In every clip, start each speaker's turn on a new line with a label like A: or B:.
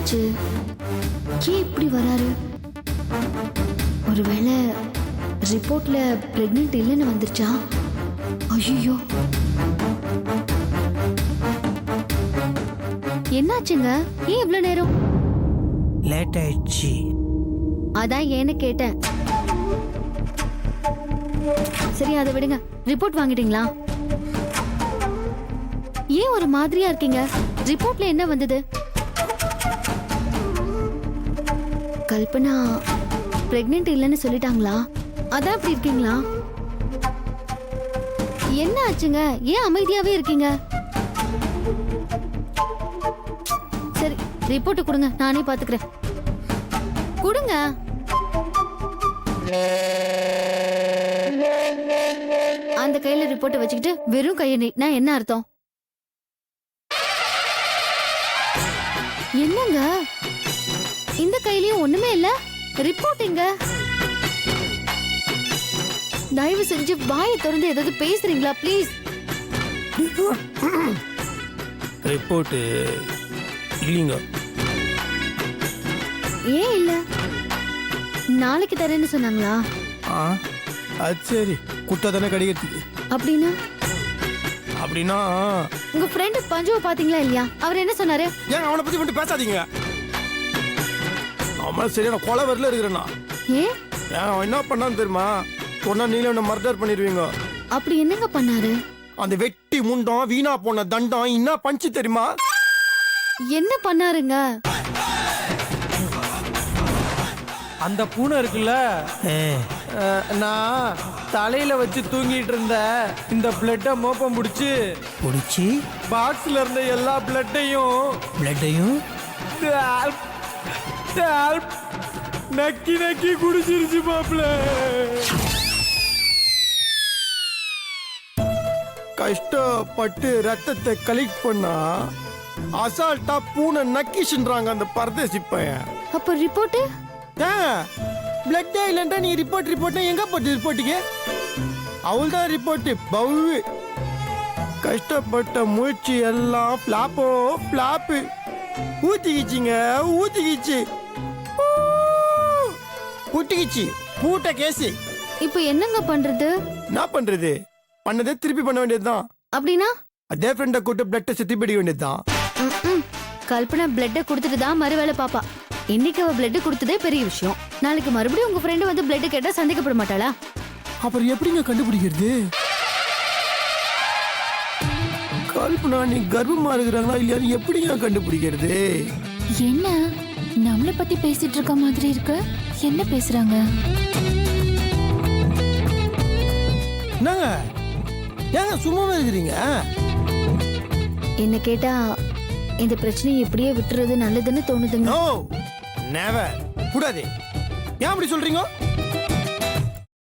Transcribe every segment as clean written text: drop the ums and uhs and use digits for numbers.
A: ஆச்சு? ஏன் இப்படி வராரு? ஒருவேளை ரிப்போர்ட்ல பிரெக்னென்ட் இல்லைன்னு வந்துருச்சா? ஐயோ, என்னாச்சுங்க? ஏன் இவ்வளவு நேரம்?
B: லேட் ஆயிடுச்சு.
A: அதான் ஏன்னு கேட்டேன். சரி, அதை விடுங்க. ரிப்போர்ட் வாங்கிட்டீங்களா? ஏன் ஒரு மாதிரியா இருக்கீங்க? ரிப்போர்ட்ல என்ன வந்தது? கல்பனா பிரெக்னென்ட் இல்லைன்னு சொல்லிட்டாங்களா? அதான் இப்படி இருக்கீங்களா? என்ன ஆச்சுங்க? ஏன் அமைதியாவே இருக்கீங்க? சரி, ரிப்போர்ட் கொடுங்க, நானே பாத்துக்கிறேன். கொடுங்க. அந்த கையில ரிப்போர்ட்டை வச்சுக்கிட்டு வெறும் கையை நீட்டினா என்ன அர்த்தம்? என்னங்க, இந்த கையிலயும் ஒண்ணுமே இல்ல. ரிப்போர்ட் எங்க? தயவு செஞ்சு வாயை திறந்து ஏதாவது பேசுறீங்களா ப்ளீஸ்?
B: ரிப்போர்ட் இல்லைங்க.
A: ஏன் இல்ல? நாளைக்கு தரேன்னு சொன்னாங்களா?
B: அது சரி, குட்டா தானே கடிக்கிறதுக்கு.
A: அப்படின்னா
B: அப்படின்னா
A: உங்க ஃப்ரெண்ட் பஞ்சுவை பாத்தீங்களா இல்லையா? அவர் என்ன சொன்னாரு?
B: ஏன் அவனை பத்தி மட்டும் பேசாதீங்க. அவன் சரியான கொலை வரல இருக்கிறேன்னா.
A: ஏன்
B: அவன் என்ன பண்ணான்னு தெரியுமா? சொன்னா நீங்களே அவனை மர்டர் பண்ணிடுவீங்க.
A: அப்படி என்னங்க பண்ணாரு?
B: அந்த வெட்டி முண்டம் வீணா போன தண்டம் என்ன பஞ்சு தெரியுமா?
A: என்ன பண்ணாருங்க?
C: அந்த பூனை இருக்குல்ல, நான் தலையில வச்சு தூங்கிட்டு இருந்த இந்த பிளட்டை மோப்பம் முடிச்சு பாக்ஸ்ல இருந்த எல்லா பிளட்டையும் நக்கி நக்கி குடிச்சிருச்சு மாப்ள.
B: கஷ்டப்பட்டு ரத்தத்தை கலெக்ட் பண்ணா அசால்ட்டா பூனை நக்கிச்சுன்றாங்க அந்த பரதேசி பையன்.
A: அப்ப ரிப்போர்ட்
B: பிளட்டே இல்லைன்றா நீ ரிப்போர்ட் எங்க போட்டு ரிப்போர்ட்டுக்கு? அவள் தான் ரிப்போர்ட் பவு. கஷ்டப்பட்ட மூச்சு எல்லாம் பிளாப்பு ஊத்திக்கிச்சு புட்டிக்கிச்சு பூட்ட கேசி.
A: இப்ப என்னங்க பண்றது?
B: என்ன பண்றது? பண்ணதே திருப்பி பண்ண வேண்டியதுதான்.
A: அப்படின்னா
B: அதே ஃப்ரெண்ட கூட்டு பிளட்டை சுத்தி பிடிக்க வேண்டியதுதான்.
A: கல்பனா பிளட்டை கொடுத்துட்டு தான் மறுவேளை பாப்பா. இன்னைக்கு அவ பிளட் கொடுத்ததே பெரிய விஷயம். நாளைக்கு மறுபடியும் உங்க ஃப்ரெண்ட் வந்து பிளட் கேட்டா சந்தேகப்பட மாட்டாளா?
B: அப்புறம் எப்படிங்க கண்டுபிடிக்கிறது? கல்பனா நீ கர்ப்பமா இருக்கிறாங்களா இல்லையா எப்படிங்க கண்டுபிடிக்கிறது?
D: என்ன நம்மள பத்தி பேசிட்டு இருக்க மாதிரி இருக்கு? என்ன பேசுறாங்க?
B: என்னங்க ஏங்க சும்மாவே இருக்கிறீங்க?
A: என்ன கேட்டா இந்த பிரச்சனையை எப்படியே விட்டுறது நல்லதுன்னு தோணுதுங்க.
B: நோ நெவர் கூடாது. ஏன் அப்படி சொல்றீங்க?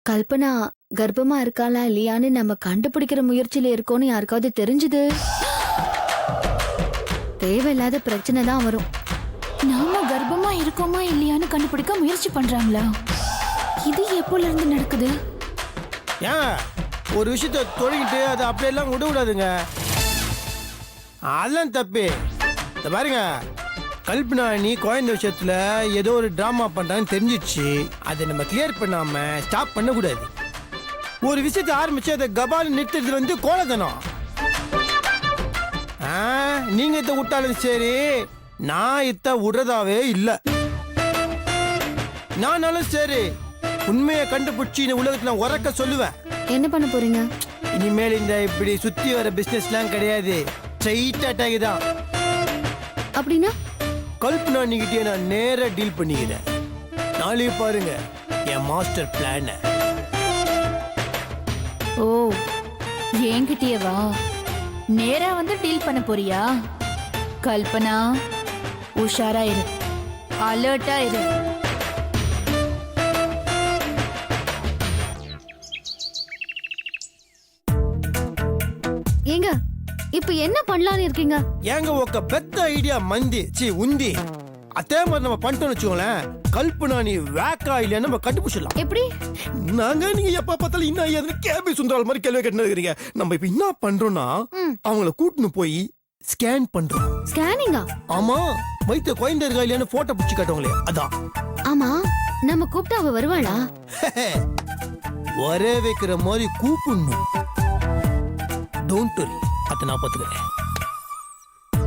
A: கல்பனா கர்ப்பமா இருக்காளா இல்லையான்னு நம்ம கண்டுபிடிக்கிற முயற்சியில இருக்கோன்னு யாருக்காவது தெரிஞ்சது தேவையில்லாத பிரச்சனை தான் வரும்.
D: நாம கர்ப்பமா இருக்கோமா இல்லையான்னு கண்டுபிடிக்க முயற்சி பண்றாங்களா? இது எப்போல இருந்து நடக்குது?
B: ஏன் ஒரு விஷயத்த தொழிக்கிட்டு அதை அப்படியெல்லாம் விட விடாதுங்க. அதெல்லாம் தப்பு. இந்த பாருங்க, கல்பனா நீ குழந்தை விஷயத்துல ஏதோ ஒரு டிராமா பண்றான்னு தெரிஞ்சிச்சு. அதை நம்ம கிளியர் பண்ணாம ஸ்டாப் பண்ணக்கூடாது. ஒரு விஷயத்தை ஆரம்பிச்சு அதை கபால் நிறுத்துறது வந்து கோலத்தனம். நீங்க இத்த விட்டாலும் சரி, நான் இத்த விடுறதாவே இல்லை. நானாலும் சரி உண்மையை கண்டுபிடிச்சி இந்த உலகத்துல உறக்க சொல்லுவேன்.
A: என்ன பண்ண போறீங்க?
B: இனிமேல் இந்த இப்படி சுத்தி வர பிசினஸ்லாம் கிடையாது. ஸ்ட்ரைட் அட்டாக் தான்.
A: அப்படின்னா
B: கல்பனா நீங்கிட்டே நான் நேரா டீல் பண்ணிக்கிறேன். நாளைக்கு பாருங்க என் மாஸ்டர் பிளான.
D: ஓ, என்கிட்டயே வா. நேரா வந்து டீல் பண்ண போறியா? கல்பனா உஷாரா இரு, அலர்ட்டா இரு.
A: ஏங்க இப்ப என்ன பண்ணலாம்னு இருக்கீங்க?
B: ஏங்க ஒக்க பெத்த ஐடியா மந்தி உந்தி அதே மாதிரி நம்ம பண்ணிட்டோம்னு வச்சுக்கோங்களேன். கல்பனா நீ வேக்கா இல்லையா நம்ம கண்டுபிடிச்சிடலாம்.
A: எப்படி?
B: நாங்க நீங்க எப்ப பார்த்தாலும் இன்னும் கேபி சுந்தரால் மாதிரி கேள்வி கேட்டு இருக்கிறீங்க. நம்ம இப்ப என்ன பண்றோம்னா அவங்கள கூட்டுன்னு போய் ஸ்கேன் பண்றோம்.
A: ஸ்கேனிங்கா?
B: ஆமா, வயிற்று குழந்தை இருக்கா இல்லையான்னு போட்டோ பிடிச்சி காட்டுவாங்களே அதான்.
A: ஆமா, நம்ம கூப்பிட்டா அவ வருவாளா?
B: வர வைக்கிற மாதிரி கூப்பிடணும். டோன்ட் வரி, அத நான் பாத்துக்கிறேன்.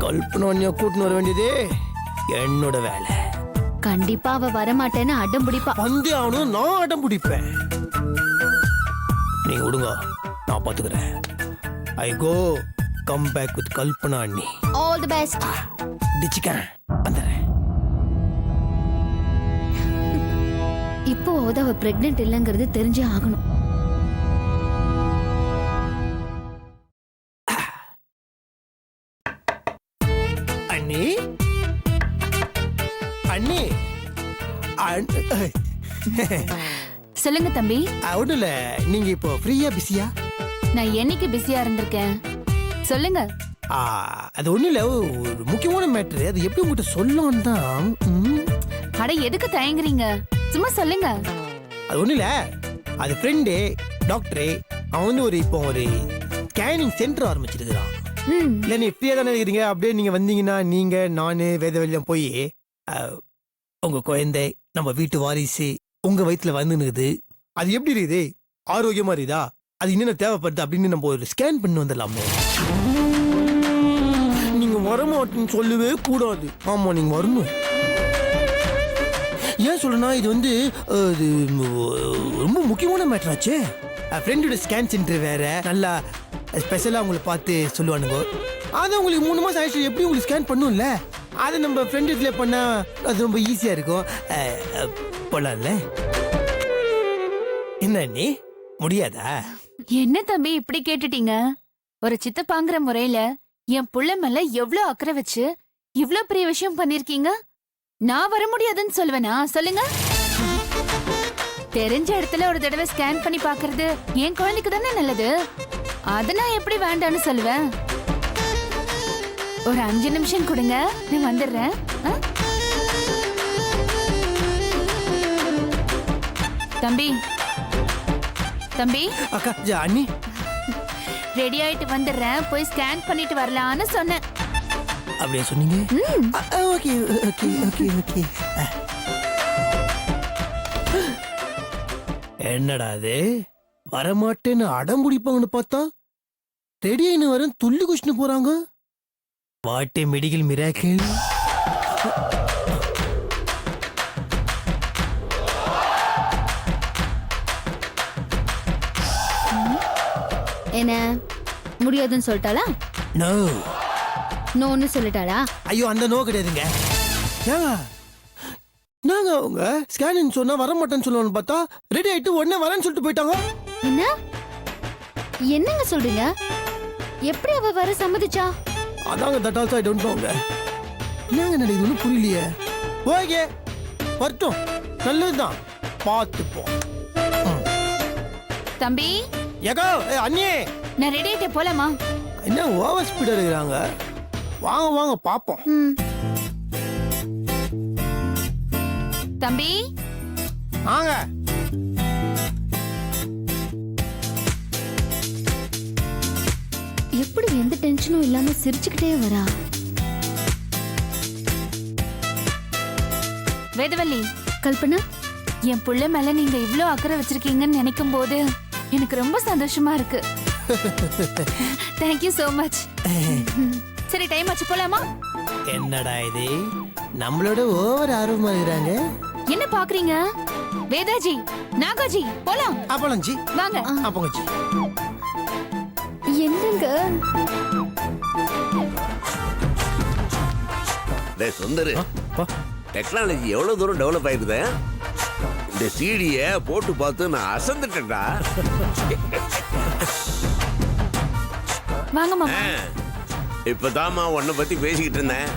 B: கல்பனா கூட்டின்னு வர வேண்டியதே என்னோட வேலை.
A: கண்டிப்பா அவ வரமாட்டேன்னு அடம் பிடிப்பா.
B: வந்தே ஆகணும், நான் அடம் பிடிப்பேன். நீங்க விடுங்க, நான் பாத்துக்கிறேன். I go come back with Kalpana அண்ணி.
A: All the best.
B: டிச்சிக்கேன் வந்துடுறேன்.
A: இப்போ அவ பிரெக்னென்ட் இல்லைங்கிறது தெரிஞ்சே ஆகணும்.
B: அண்ணி அண்ணி
D: சொல்லுங்க தம்பி.
B: ஒன்றும் இல்லை, நீங்க இப்போ ஃப்ரீயா பிஸியா?
D: நான் என்னைக்கு பிஸியா இருந்திருக்கேன், சொல்லுங்க.
B: அது ஒன்றும் இல்லை, ஒரு முக்கியமான மேட்ரு. அது எப்படி உங்ககிட்ட சொல்லலாம் தான்.
D: அட எதுக்கு தயங்குறீங்க, சும்மா சொல்லுங்க.
B: அது ஒன்றும் இல்லை, அது ஃப்ரெண்டு டாக்டரு. அவன் வந்து இப்போ ஒரு ஸ்கேனிங் சென்டர் ஆரம்பிச்சிருக்கிறான். இல்லை நீ ஃப்ரீயாக தானே இருக்கிறீங்க, அப்படியே நீங்கள் வந்தீங்கன்னா நீங்கள் நான் வேதவெளியம் போய் உங்க குழந்தை நம்ம வீட்டு வாரிசு உங்க வயிற்றுல வந்துனுக்குது, அது எப்படி இருக்குது, ஆரோக்கியமா இருக்குதா, அது என்னென்ன தேவைப்படுது அப்படின்னு நம்ம ஒரு ஸ்கேன் பண்ணி வந்துடலாமே. நீங்க வரமாட்டேன்னு சொல்லவே கூடாது. ஆமா, நீங்க வரணும். ஏன் சொல்றேன்னா, இது வந்து இது ரொம்ப முக்கியமான மேட்டர் ஆச்சு. ஃப்ரெண்டோட ஸ்கேன் சென்டர் வேற, நல்லா ஸ்பெஷலாக உங்களை பார்த்து சொல்லுவானுங்க. அது உங்களுக்கு 3 மாதம் ஆயிடுச்சு, எப்படி உங்களுக்கு ஸ்கேன் பண்ணும்ல, அதை நம்ம ஃப்ரெண்ட் இதில் பண்ணால் அது ரொம்ப ஈஸியாக இருக்கும். போலாம்ல? என்ன நீ முடியாதா?
D: என்ன தம்பி இப்படி கேட்டுட்டீங்க? ஒரு சித்தப்பாங்கிற முறையில என் புள்ள மேல எவ்வளவு அக்கறை வச்சு இவ்ளோ பெரிய விஷயம் பண்ணிருக்கீங்க. நான் வர முடியாதுன்னு சொல்லுவேனா? சொல்லுங்க. தெரிஞ்ச இடத்துல ஒரு தடவை ஸ்கேன் பண்ணி பாக்குறது என் குழந்தைக்கு தானே நல்லது. அத நான் எப்படி வேண்டான்னு சொல்லுவேன்? ஒரு 5 நிமிஷம் கொடுங்க, நான் வந்துடுறேன். தம்பி தம்பி
B: அக்கா அண்ணி
D: ரெடி ஆயிட்டு வந்துடுறேன், போய் ஸ்கேன் பண்ணிட்டு வரலான்னு சொன்னேன்.
B: அப்படியே சொன்னீங்க? Okay okay okay okay. என்னடா அது, வரமாட்டேன்னு அடம் பிடிப்பாங்கன்னு பார்த்தா ரெடி ஆயின்னு வர துள்ளி குஷ்ணு போறாங்க. வாட்டே மெடிக்கல் மிராக்கிள்.
A: என்ன முடியாதுன்னு சொல்லிட்டாளா?
B: நோ
A: நோன்னு சொல்லிட்டாளா?
B: ஐயோ, அந்த நோ கிடையாதுங்க. ஏங்க நாங்க அவங்க ஸ்கேனிங் சொன்னா வர மாட்டேன்னு சொல்லுவான்னு பார்த்தா ரெடி ஆயிட்டு உடனே வரேன்னு சொல்லிட்டு போயிட்டாங்க.
A: என்ன என்னங்க சொல்றீங்க? எப்படி அவ வர சம்மதிச்சா?
B: அதாங்க தட் ஆல்சோ ஐ டோன்ட் நோங்க. என்னங்க நடக்குது ஒன்றும் புரியலையே. ஓகே வரட்டும், நல்லதுதான், பார்த்துப்போம்.
D: தம்பி
B: ஏகோ அண்ணே,
D: நான் ரெடி ஆயிட்டே போலாமா?
B: என்ன ஓவர் ஸ்பீடா இருக்கிறாங்க. வாங்க வாங்க பாப்போம்.
D: தம்பி
B: வாங்க.
A: எப்படி எந்த டென்ஷனும் இல்லாம சிரிச்சுக்கிட்டே வரா?
D: வேதவல்லி,
A: கல்பனா,
D: என் புள்ள மேல நீங்க இவ்ளோ அக்கறை வச்சிருக்கீங்கன்னு நினைக்கும் போது எனக்கு ரொம்ப சந்தோஷமா இருக்கு. Thank you so much. சரி, டைம் ஆச்சு, போலாமா?
B: என்னடா இது, நம்மளோட ஓவர் ஆர்வமா இருக்கிறாங்க.
D: என்ன பாக்குறீங்க? வேதாஜி, நாகாஜி, போலாம்.
B: அப்பளஞ்சி
D: வாங்க.
B: அப்பங்கச்சி.
A: என்னங்க
E: டேய் சுந்தரு, டெக்னாலஜி எவ்வளவு தூரம் டெவலப் ஆயிருது. இந்த சீடிய போட்டு பார்த்து நான் அசந்துட்டேன்டா.
D: வாங்க மாமா.
E: இப்பதாம்மா உன்னை பத்தி பேசிக்கிட்டு இருந்தேன்.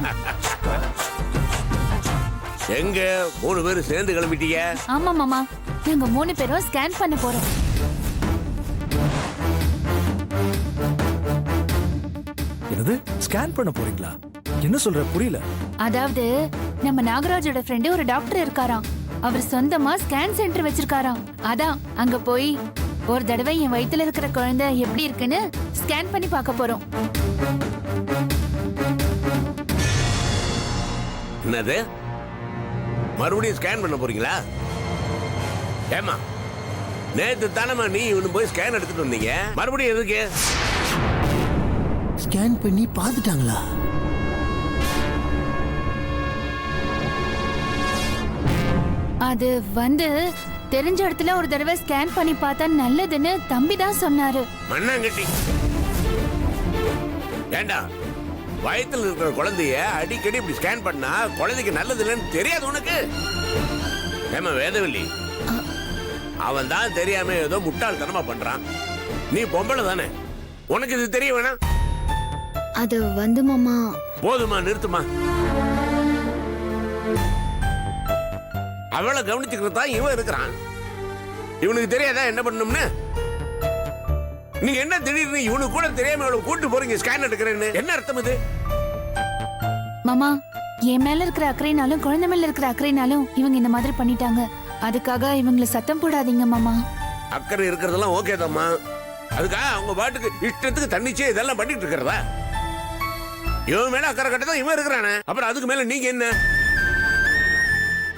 E: எங்க 3 பேரும் சேர்ந்து கிளம்பிட்டீங்க?
D: ஆமா மாமா, நாங்க 3 பேரும் ஸ்கேன் பண்ண போறோம்.
F: என்னது, ஸ்கேன் பண்ண போறீங்களா? என்ன சொல்ற, புரியல.
D: அதாவது நம்ம நாகராஜோட ஃப்ரெண்டு ஒரு டாக்டர் இருக்காராம். அவர் சொந்தமா ஸ்கேன் சென்டர் வச்சிருக்காராம். அதான் அங்க போய் ஒரு தடவை என் வயித்துல இருக்கிற குழந்தை எப்படி இருக்குன்னு ஸ்கேன் பண்ணி பார்க்க போறோம்.
E: என்னது மறுபடியும் ஸ்கேன் பண்ண போறீங்களா? ஏமா நேத்து தானம்மா நீ இவனு போய் ஸ்கேன் எடுத்துட்டு வந்தீங்க, மறுபடியும் எதுக்கு?
B: ஸ்கேன் பண்ணி பார்த்துட்டாங்களா?
D: அது வந்து தெரிஞ்ச இடத்துல ஒரு தடவை ஸ்கேன் பண்ணி பார்த்தா நல்லதுன்னு தம்பி தான் சொன்னாரு.
E: மண்ணாங்கட்டி ஏண்டா, வயத்துல இருக்கிற குழந்தைய அடிக்கடி இப்படி ஸ்கேன் பண்ணா குழந்தைக்கு நல்லது இல்லைன்னு தெரியாது உனக்கு? ஏமா வேதவல்லி, அவன் தான் தெரியாம ஏதோ முட்டாள்தனமா பண்றான். நீ பொம்பளை தானே, உனக்கு இது தெரிய வேணாம்?
A: அது வந்து மாமா.
E: போதுமா, நிறுத்துமா. அவளை கவனிச்சுக்கிறது தான் இவன் இருக்கிறான். இவனுக்கு தெரியாதா என்ன பண்ணணும்னு? நீங்க என்ன திடீர்னு இவனுக்கு கூட தெரியாம அவளை கூட்டு போறீங்க ஸ்கேன் எடுக்கிறேன்னு? என்ன அர்த்தம் இது?
D: மாமா, என் மேல இருக்கிற அக்கறைனாலும் குழந்தை மேல இருக்கிற அக்கறைனாலும் இவங்க இந்த மாதிரி பண்ணிட்டாங்க. அதுக்காக இவங்களை சத்தம் போடாதீங்க மாமா.
E: அக்கறை இருக்கிறதெல்லாம் ஓகே தாம்மா. அதுக்காக அவங்க பாட்டுக்கு இஷ்டத்துக்கு தண்ணிச்சே இதெல்லாம் பண்ணிட்டு இருக்கிறதா? இவன் மேல அக்கறை கட்ட தான் இவன் இருக்கிறானே, அப்புறம் அதுக்கு மேல நீங்க என்ன?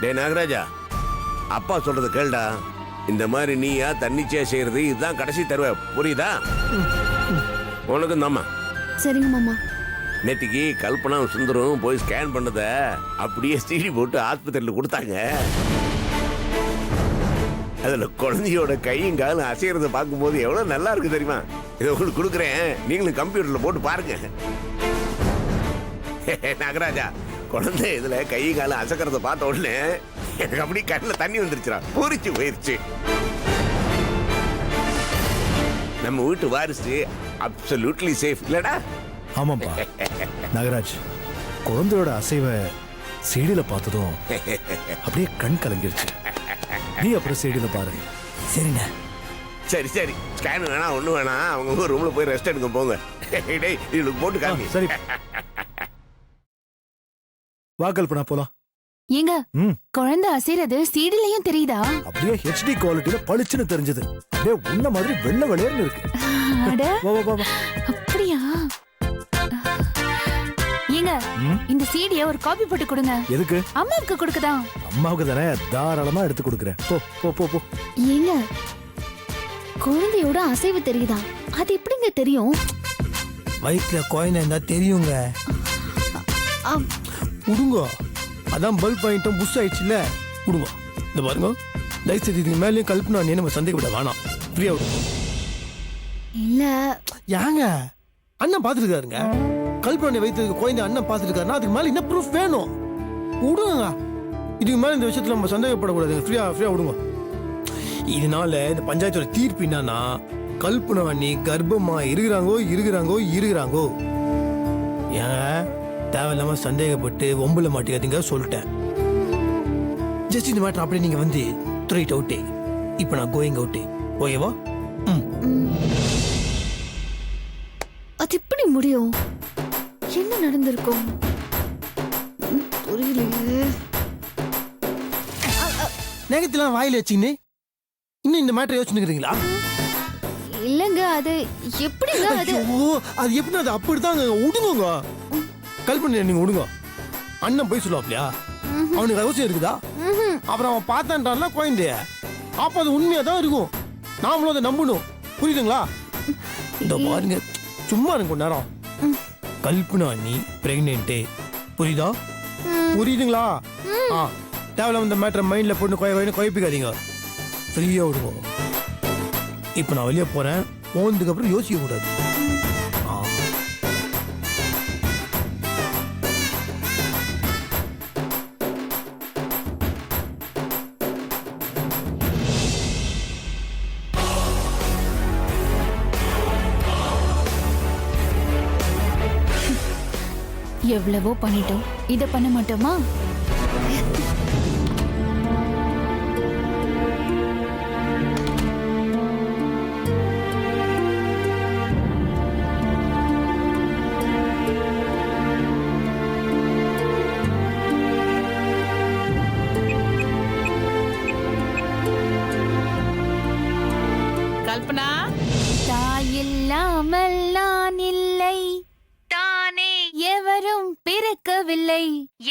E: டே நாகராஜா, அப்பா சொல்றது கேளுடா. இந்த மாதிரி நீயா தன்னிச்சையா செய்யறது இதுதான் கடைசி தருவ, புரியுதா? உனக்கு தாம்மா.
A: சரிங்க மாமா.
E: நேத்திக்கு கல்பனா சுந்தரம் போய் ஸ்கேன் பண்ணத அப்படியே சீடி போட்டு ஆஸ்பத்திரியில் கொடுத்தாங்க. அதுல குழந்தையோட கையும் காலும் அசைறத பார்க்கும்போது எவ்வளவு நல்லா இருக்கு தெரியுமா? இதை உங்களுக்கு கொடுக்குறேன், நீங்களும் கம்ப்யூட்டர்ல போட்டு பாருங்க. நாகராஜா, குழந்தை இதுல கை காலம் அசைக்கிறத பார்த்த உடனே எனக்கு அப்படி கண்ணில் தண்ணி வந்துருச்சுடா, பூரிச்சு போயிருச்சு. நம்ம வீட்டு வாரிசு அப்சல்யூட்லி சேஃப் இல்லடா?
F: ஆமாப்பா நாகராஜ், குழந்தையோட அசைவை செடியில பார்த்ததும் அப்படியே கண் கலங்கிருச்சு. நீ அப்புறம் செடியில பாரு.
B: சரிண்ணே.
E: சரி சரி, ஸ்கேன் வேணாம் ஒண்ணு வேணாம், அவங்க ரூம்ல போய் ரெஸ்ட் எடுக்க போங்க. டேய் இவளுக்கு போட்டு காமி.
F: சரி வா கல்பனா போலாம்.
D: ஏங்க,
F: ம்.
D: குழந்தை அசைறது சீடிலையும் தெரியுதா?
F: அப்படியே ஹெச்டி குவாலிட்டியில பளிச்சுன்னு தெரிஞ்சது. அப்படியே உன்ன மாதிரி வெள்ளை வெளியேன்னு இருக்கு.
D: அட,
F: வா வா வா வா.
D: அப்படியா? ஏங்க, இந்த சீடியை ஒரு காப்பி போட்டு கொடுங்க.
F: எதுக்கு?
D: அம்மாவுக்கு கொடுக்கதான்.
F: அம்மாவுக்கு தானே, தாராளமா எடுத்து கொடுக்குறேன். போ போ போ போ.
A: ஏங்க, குழந்தையோட அசைவு தெரியுதா? அது எப்படிங்க தெரியும்?
B: வயிற்றுல குழந்தை இருந்தா தெரியுங்க. விடுங்க, அதான் பல்ப் பாயிண்ட்டும் புஷ் ஆயிடுச்சுல்ல, விடுங்க. இந்த பாருங்க, தயவுசெய்து இதுக்கு மேலேயும் கல்பனா நீ நம்ம சந்தேகப்பட வேணாம். ஃப்ரீயா விடுங்க.
A: இல்ல
B: ஏங்க, அண்ணன் பார்த்துருக்காருங்க. கல்பனா வயிற்றுக்கு குழந்தை அண்ணன் பார்த்துருக்காருன்னா அதுக்கு மேலே என்ன ப்ரூஃப் வேணும்? விடுங்க, இதுக்கு மேலே இந்த விஷயத்துல நம்ம சந்தேகப்படக்கூடாது. ஃப்ரீயா விடுங்க. இதனால இந்த பஞ்சாயத்தோட தீர்ப்பு என்னன்னா, கல்பனா நீ கர்ப்பமா இருக்கிறாங்கோ. ஏன் தேவையில்லாம சந்தேகப்பட்டு ஒம்புல மாட்டிக்காதீங்க சொல்லிட்டேன். ஜஸ்ட் இந்த மேட்டர் அப்படியே நீங்க வந்து த்ரைட் அவுட்டே. இப்போ நான் கோயிங் அவுட்டே. ஓகேவா?
A: அது எப்படி முடியும்? என்ன நடந்திருக்கும்? புரியலையே.
B: நேகத்தெல்லாம் வாயில வச்சுக்கின்னு இன்னும் இந்த மேட்டர் யோசிச்சுக்கிறீங்களா?
A: இல்லங்க, அது எப்படிங்க? அது
B: அது எப்படி? அது அப்படித்தாங்க. விடுங்க, கல்பனை நீங்க விடுங்க. அண்ணன் போய் சொல்லுவாப்லையா? அவனுக்கு அவசியம் இருக்குதா? அப்புறம் அவன் பார்த்தான்றான்ல குழந்தைய, அப்ப அது உண்மையா தான் இருக்கும். நாமளும் அதை நம்பணும். புரியுதுங்களா? இந்த பாருங்க, சும்மா இருங்க கொஞ்ச நேரம். கல்பனா நீ பிரெக்னென்ட், புரியுதுங்களா? தேவையில்லாம இந்த மேட்டர் மைண்ட்ல போட்டு குழப்பிக்காதீங்க. ஃப்ரீயா விடுங்க. இப்ப நான் வெளியே போறேன், போனதுக்கு அப்புறம் யோசிக்க கூடாது.
D: எவ்வளவோ பண்ணிட்டோம், இத பண்ண மாட்டோமா?
G: கல்பனா,
D: தாயில்லாமல் நான் இல்லை, தானே எவர் யாரும் பிறக்கவில்லை,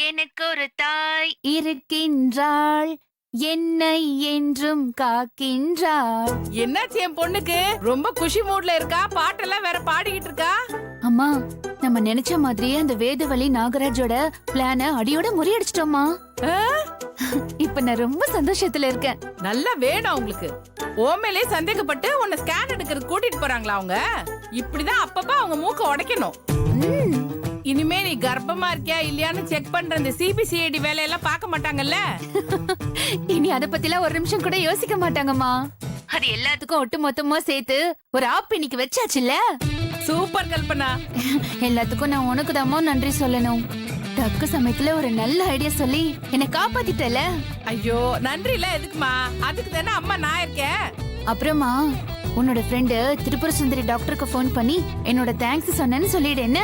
D: எனக்கு ஒரு தாய் இருக்கின்றாள், என்னை என்றும் காக்கின்றாள்.
G: என்னாச்சு என் பொண்ணுக்கு? ரொம்ப குஷி மூட்ல இருக்கா, பாட்டெல்லாம் வேற பாடிக்கிட்டு இருக்கா.
D: அம்மா, நம்ம நினைச்ச மாதிரியே அந்த வேதவழி நாகராஜோட பிளான அடியோட முறியடிச்சிட்டோமா. இப்ப நான் ரொம்ப சந்தோஷத்துல இருக்கேன்.
G: நல்லா வேணும் உங்களுக்கு. ஓமேலே சந்தேகப்பட்டு உன்னை ஸ்கேன் எடுக்கிறது கூட்டிட்டு போறாங்களா அவங்க? இப்படிதான் அப்பப்ப அவங்க மூக்க உடைக்கணும். இனிமே நீ கர்ப்பமா இருக்கியா இல்லையான்னு செக் பண்ற இந்த சிபிசிஐடி வேலையெல்லாம் பார்க்க மாட்டாங்கல்ல.
D: இனி அத பத்திலாம் ஒரு நிமிஷம் கூட யோசிக்க மாட்டாங்கம்மா. அது எல்லாத்துக்கும் ஒட்டு மொத்தமா சேர்த்து ஒரு ஆப் இன்னைக்கு வச்சாச்சுல்ல.
G: சூப்பர் கல்பனா.
D: எல்லாத்துக்கும் நான் உனக்கு தான் நன்றி சொல்லணும். தக்க சமயத்துல ஒரு நல்ல ஐடியா சொல்லி என்னை காப்பாத்திட்டல.
G: ஐயோ நன்றி இல்ல, எதுக்குமா? அதுக்கு தானே அம்மா நான் இருக்கேன்.
D: அப்புறமா உன்னோட ஃப்ரெண்டு திருப்புர சுந்தரி டாக்டருக்கு ஃபோன் பண்ணி என்னோட தேங்க்ஸ் சொன்னேன்னு சொல்லிடு. என்ன?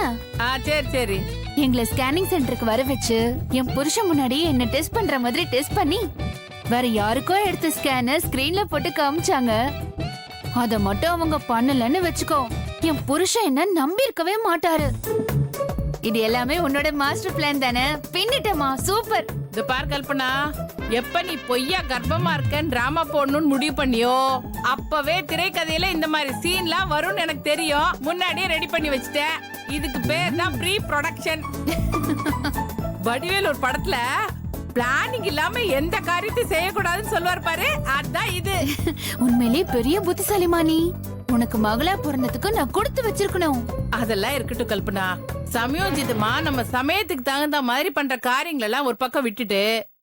G: சரி சரி.
D: எங்களை ஸ்கேனிங் சென்டருக்கு வர வச்சு என் புருஷன் முன்னாடி என்ன டெஸ்ட் பண்ற மாதிரி டெஸ்ட் பண்ணி வேற யாருக்கோ எடுத்த ஸ்கேன ஸ்கிரீன்ல போட்டு காமிச்சாங்க. அத மட்டும் அவங்க பண்ணலன்னு வச்சுக்கோ, என் புருஷன் என்ன நம்பி இருக்கவே மாட்டாரு. இது எல்லாமே உன்னோட மாஸ்டர் பிளான் தானே? பின்னிட்டமா, சூப்பர்.
G: இது பார் கல்பனா, எப்ப நீ பொய்யா கர்ப்பமா இருக்கன்னு டிராமா போடணும்னு முடிவு பண்ணியோ அப்பவே திரைக்கதையில இந்த மாதிரி சீன்லாம் வரும்னு எனக்கு தெரியும். முன்னாடியே ரெடி பண்ணி வச்சிட்டேன். இதுக்கு பேர் தான் ப்ரீ ப்ரொடக்ஷன். வடிவேல் ஒரு படத்துல பிளானிங் இல்லாம எந்த காரியத்தையும் செய்யக்கூடாதுன்னு சொல்லுவார் பாரு, அதான் இது.
D: உண்மையிலே பெரிய புத்திசாலிமா நீ. உனக்கு மகளா பிறந்ததுக்கு நான் கொடுத்து வச்சிருக்கணும்.
G: அதெல்லாம் இருக்கட்டும் கல்பனா. சமயோஜிதமா நம்ம சமயத்துக்கு தகுந்த மாதிரி பண்ற காரியங்கள் எல்லாம் ஒரு பக்கம் விட்டுட்டு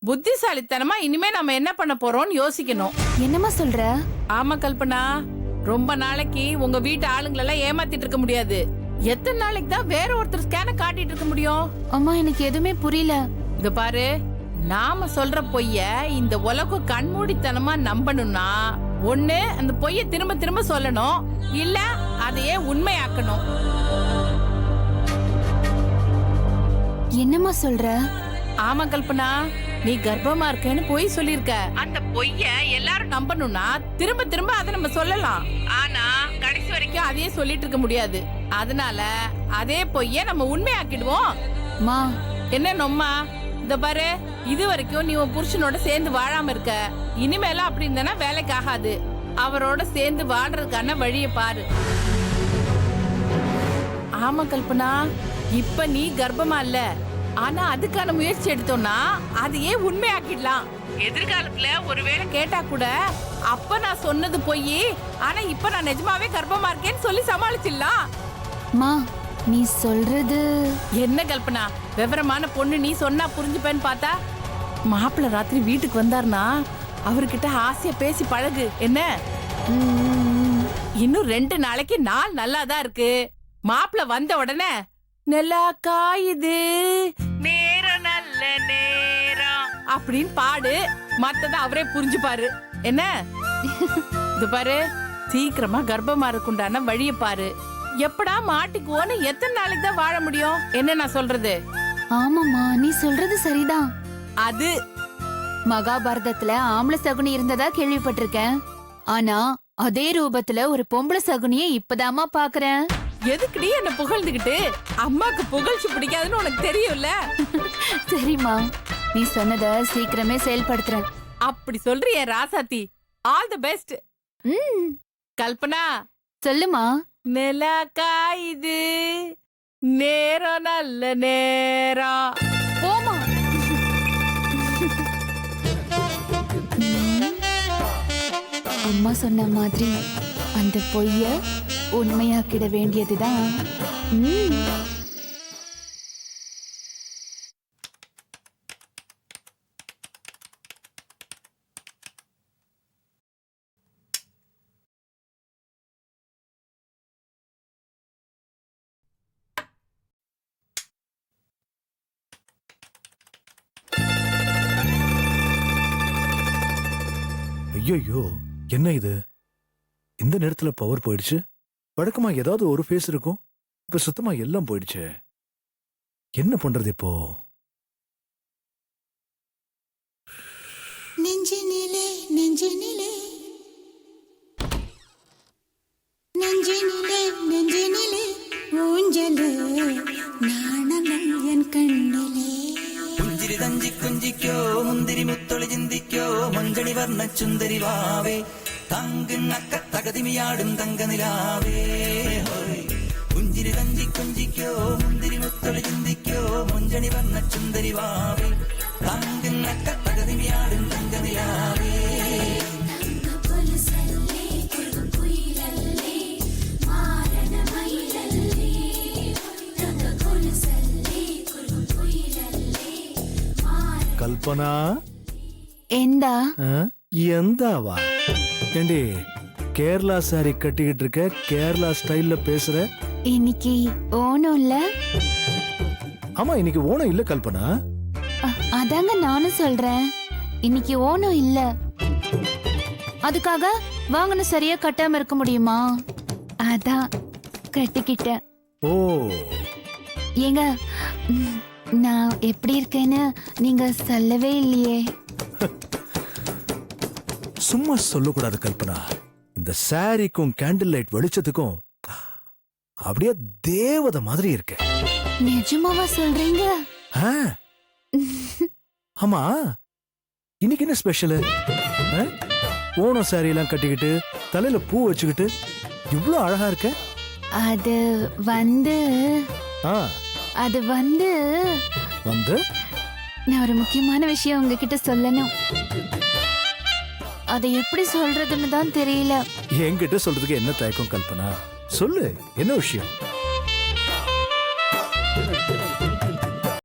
G: புத்திசாலித்தனமா இனிமே நம்ம என்ன பண்ண போறோம்னு யோசிக்கணும்.
D: என்னமா சொல்ற?
G: ஆமா கல்பனா, ரொம்ப நாளைக்கு உங்க வீட்டு ஆளுங்களெல்லாம் ஏமாத்திட்டு இருக்க முடியாது. எத்தனை நாளைக்கு தான் வேற ஒருத்தர் ஸ்கேனை காட்டிட்டு இருக்க முடியும்?
D: அம்மா, எனக்கு எதுவுமே புரியல.
G: இங்க பாரு, நாம சொல்ற பொய்ய இந்த உலகம் கண்மூடித்தனமா நம்பணும்னா ஒண்ணு அந்த பொய்ய திரும்ப திரும்ப சொல்லணும், இல்ல அதையே உண்மையாக்கணும்.
D: என்னமா சொல்ற?
G: ஆமா கல்பனா, நீ கர்ப்பமா இருக்கேன்னு பொய் சொல்லிருக்க. அந்த பொய்ய எல்லாரும் நம்பணும்னா திரும்ப திரும்ப அதை நம்ம சொல்லலாம். ஆனா கடைசி வரைக்கும் அதையே சொல்லிட்டு இருக்க முடியாது. அதனால அதே பொய்ய நம்ம உண்மையாக்கிடுவோம்.
D: மா,
G: என்ன நொம்மா? இந்த பாரு, இது வரைக்கும் நீ உன் புருஷனோட சேர்ந்து வாழாம இருக்க. இனிமேல அப்படி இருந்தா வேலைக்கு ஆகாது. அவரோட சேர்ந்து வாழ்றதுக்கான வழிய பாரு. ஆமா கல்பனா, இப்ப நீ கர்ப்பமா இல்ல, ஆனா அதுக்கான முயற்சி எடுத்தோம்னா அதையே உண்மையாக்கிடலாம். எதிர்காலத்துல ஒருவேளை கேட்டா கூட அப்ப நான் சொன்னது பொய், ஆனா இப்ப நான் நிஜமாவே கர்ப்பமா இருக்கேன்னு சொல்லி சமாளிச்சிடலாம்.
D: மா, நீ சொல்றது
G: என்ன கல்பனா, விவரமான பொண்ணு, நீ சொன்னா புரிஞ்சுப்பேன்னு பார்த்தா. மாப்பிள்ள ராத்திரி வீட்டுக்கு வந்தாருனா அவர்கிட்ட ஆசையா பேசி பழகு. என்ன? இன்னும் 2 நாளைக்கு நாள் நல்லாதான் இருக்கு. மாப்பிள்ள வந்த உடனே நல்லா காயுது நேரம் நல்ல நேரம் அப்படின்னு பாடு. மத்தத அவரே புரிஞ்சுப்பாரு. என்ன? இது பாரு, சீக்கிரமா கர்ப்பமா இருக்குண்டான வழிய பாரு. எப்படா மாட்டிக்குவோன்னு எத்தனை நாளைக்கு தான் வாழ முடியும்? என்ன நான் சொல்றது?
D: ஆமாமா, நீ சொல்றது சரிதான்.
G: அது
D: மகாபாரதத்துல ஆம்பளை சகுனி இருந்ததா கேள்விப்பட்டிருக்கேன். ஆனா அதே ரூபத்துல ஒரு பொம்பளை சகுனிய இப்பதாமா பாக்குறேன்.
G: எதுக்குடி என்ன புகழ்ந்துகிட்டு? அம்மாக்கு புகழ்ச்சி பிடிக்காதுன்னு உனக்கு தெரியும்ல.
D: சரிம்மா, நீ சொன்னத சீக்கிரமே செயல்படுத்துறேன்.
G: அப்படி சொல்றிய ராசாத்தி. All the best. கல்பனா,
D: சொல்லுமா.
G: நிலா காயுது நேரம் நல்ல நேரம்.
D: போமா. அம்மா சொன்ன மாதிரி அந்த பொய்ய உண்மையாக்கிட வேண்டியதுதான்.
F: ஐயோ, என்ன இது? இந்த நேரத்துல பவர் போயிடுச்சு. வழக்கமா ஏதாவது ஒரு ஃபேஸ் இருக்கும், இப்ப சுத்தமா எல்லாம் போயிடுச்சு. என்ன பண்றது இப்போ?
H: நெஞ்சினிலே நெஞ்சினிலே நெஞ்சினிலே நெஞ்சினிலே ஊஞ்சலே நாணங்கள் കണ്ണിലേ
I: പുഞ്ചിരി തഞ്ചി കുഞ്ചിക്കോ മുന്തിരി മുത്തൊളി ചിന്തിക്കോ മഞ്ചണി വർണ്ണ ചുന്ദരി വാവേ തങ്കിണ്ണക്ക തകതിമിയാടും തങ്കനിലാവേ ഹോയ് പുഞ്ചിരി തഞ്ചി കുഞ്ചിക്കോ മുന്തിരി മുത്തൊളി ചിന്തിക്കോ മഞ്ചണി വർണ്ണ ചുന്ദരി വാവേ തങ്കിണ്ണക്ക തകതിമിയാടും തങ്കനിലാവേ
F: கல்பனா
D: എന്താ
F: எந்தாவா ஏண்டி கேரளா சாரி கட்டிக்கிட்டு இருக்க கேரளா ஸ்டைல்ல பேசுற
D: இன்னைக்கு ஓணம் இல்ல
F: ஆமா இன்னைக்கு ஓணம் இல்ல கல்பனா
D: அதாங்க நானும் சொல்றேன் இன்னைக்கு ஓணம் இல்ல அதுக்காக வாங்கணும் சரியா கட்டாம இருக்க முடியுமா அதான் கட்டிக்கிட்டேன்
F: ஓ
D: ஏங்க நான் எப்படி இருக்கேன்னு நீங்க சொல்லவே இல்லையே
F: சும்மா சொல்லக்கூடாது கல்பனா இந்த சாரிக்கும் கேண்டில் லைட் வெளிச்சத்துக்கும் அப்படியே தேவதை மாதிரி இருக்க
D: நிஜமாவா சொல்றீங்க
F: ஆ. ஆமா இன்னைக்கு என்ன ஸ்பெஷல் ஓணம் சாரி எல்லாம் கட்டிக்கிட்டு தலையில பூ வச்சுக்கிட்டு இவ்ளோ அழகா இருக்க
D: அது வந்து
F: ஆ,
D: அது வந்து
F: வந்து
D: நான் ஒரு முக்கியமான விஷயம் உங்ககிட்ட சொல்லணும் அதை எப்படி சொல்றதுன்னு தான் தெரியல
F: என்கிட்ட சொல்றதுக்கு என்ன தயக்கம் கல்பனா சொல்லு என்ன விஷயம்